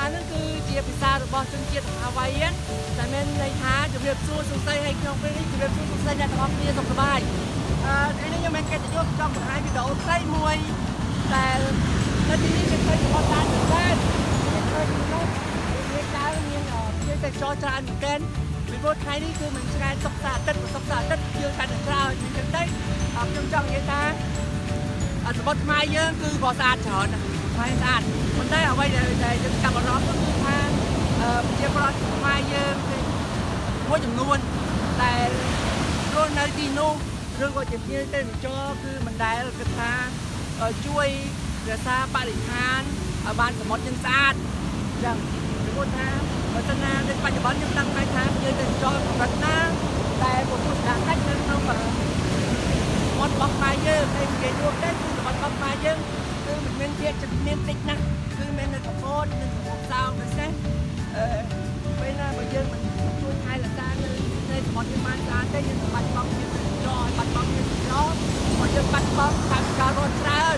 ហ្នឹងគឺជាភាសារបស់ជនជាតិហាវ៉ៃតែមានន័យថាជំរាបសួរសួស្តីឲ្យខ្ញុំពេលនេះជំរាបសួរសួស្តីអ្នកទាំងអស់គ្នាសុខសប្បាយថ្ងៃនេះខ្ញុំមានកិត្តិយសចង់បង្ហាញវីដេអូខ្លីមួយដែលនៅទីនេះគេឃើញសមុទ្រច្រើនមែនទែនគេឃើញនោះវាកើមានជាទេសចរច្រើនមែនទែនពីព្រោះថ្ងៃនេះគឺមិនឆ្ងាយសុខសាអាទិត្យយើងកាន់តែច្រើនអញ្ចឹងទៅខ្ញុំចង់និយាយថាសមុទ្រខ្មែរយើងគឺក៏ស្អាតច្រើនណាស់ហើយស្អាតប៉ុន្តែអ្វីដែលយើងចាប់អារម្មណ៍គឺថាជាប្រវត្តិខ្មែរយើងមួយចំនួនដែលរស់នៅទីនោះឬក៏ជាភ្ញៀវទេសចរគឺមិនដែលគិតថាជួយរក្សាបរិស្ថានឲ្យបានសមុទ្រយើងស្អាតអញ្ចឹងពីព្រោះថាបើសិនណានៅបច្ចុប្បន្នខ្ញុំដឹងថាភ្ញៀវទេសចរកម្រិតណាដែលពុទ្ធសាសនានៅក្នុងសមុទ្ររបស់ខ្មែរយើងហើយនិយាយរួមទៅគឺសមុទ្ររបស់ខ្មែរយើងគឺមិនមានជាមានតិចណាស់គឺមាននៅកំពតមានកំពង់សោមពិសេសពេលណាបើយើងមិនជួយថែរក្សានៅសមុទ្រយើងបានស្អាតទេយើងបាត់បង់ជាតិចរបាត់បង់ជាតិចរមកយើងបាត់បង់ថាវិការរត់ច្រើន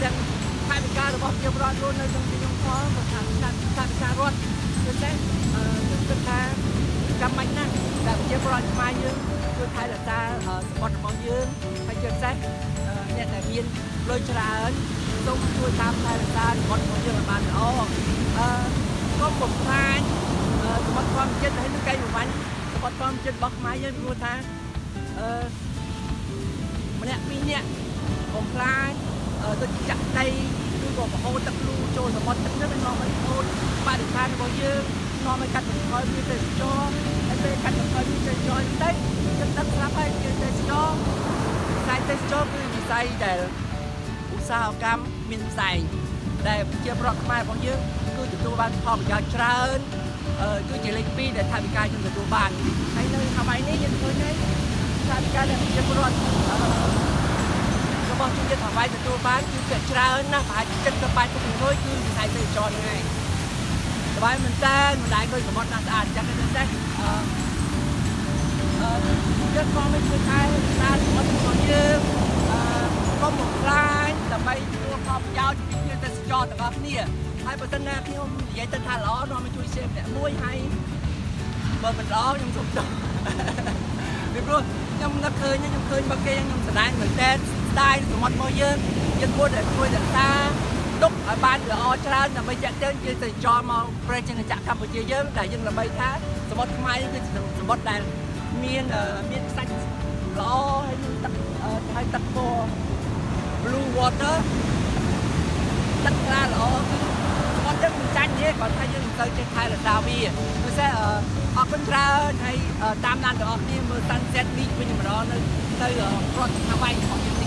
ទាំងថាវិការរបស់ជាប្រវត្តិរស់នៅក្នុងទីក្រុងផងក៏ថាវិការរត់ពិសេសខ្ញុំគិតថាចាំបាច់ណាស់ដែលជាប្រវត្តិខ្មែរយើងជួយថែរក្សាសមុទ្ររបស់យើងហើយជាពិសេសអ្នកដែលមានលុយច្រើនសូមជួយតាមថែរក្សាសមុទ្ររបស់យើងឲ្យបានល្អសូមបំផ្លាញសមុទ្រធម្មជាតិហើយនឹងកែប្រវ័ញ្ចសមុទ្រធម្មជាតិរបស់ខ្មែរយើងព្រោះថាម្នាក់ពីរនាក់បំផ្លាញដូចចាក់ដីឬក៏បង្ហូរទឹកលូចូលសមុទ្រទឹកនេះនឹងនាំឲ្យខូចបរិស្ថានរបស់យើងនាំឲ្យកាត់បន្ថយភាពទេសចរហើយពេលកាត់បន្ថយភាពទេសចរទៅយើងដឹងស្រាប់ហើយទេសចរវិស័យទេសចរគឺវិស័យដែលឧស្សាហកម្មមានផ្សែងដែលជាប្រវត្តិខ្មែររបស់យើងគឺទទួលបានផលប្រយោជន៍ច្រើនគឺជាលេខ2ដែលថាវិការយើងទទួលបានហើយនៅហាវ៉ៃនេះយើងឃើញហើយថាវិការដែលជាប្រវត្តិរបស់ជនជាតិហាវ៉ៃទទួលបានគឺច្រើនណាស់ប្រហែល70ទៅ80%គឺវិស័យទេសចរហ្នឹងឯងសប្បាយមែនតើមិនដែលឃើញសមុទ្រណាស់ស្អាតអញ្ចឹងទេយើងក៏មិនជួយថែរក្សាសមុទ្ររបស់យើងកុំបំផ្លាញដើម្បីទទួលផលប្រយោជន៍ពីភ្ញៀវទេសចរទាំងអស់គ្នាហើយបើសិនណាខ្ញុំនិយាយទៅថាល្អនាំមកជួយ share ម្នាក់មួយហើយបើមិនល្អខ្ញុំសុំទោសពីព្រោះខ្ញុំនឹកឃើញបើគេខ្ញុំស្ដាយមែនតើស្ដាយសមុទ្ររបស់យើងគួរតែជួយរក្សាទុកឲ្យបានល្អច្រើនដើម្បីចាក់ទាញជាទេសចរមកប្រជាជនកម្ពុជាយើងដែលយើងល្បីថាសមុទ្រខ្មែរគឺជាសមុទ្រដែលមានខ្សាច់ល្អហើយមានទឹកហើយទឹកពណ៌ blue water ទឹកថ្លាល្អគឺគាត់យើងមិនចាញ់ទេគាត់ថាយើងមិនទៅចេះថែរក្សាវាដូច្នេះអរគុណច្រើនហើយតាមដានទាំងអស់គ្នាមើល Sunset Beach វិញម្ដងនៅរដ្ឋហាវ៉ៃរបស់យើង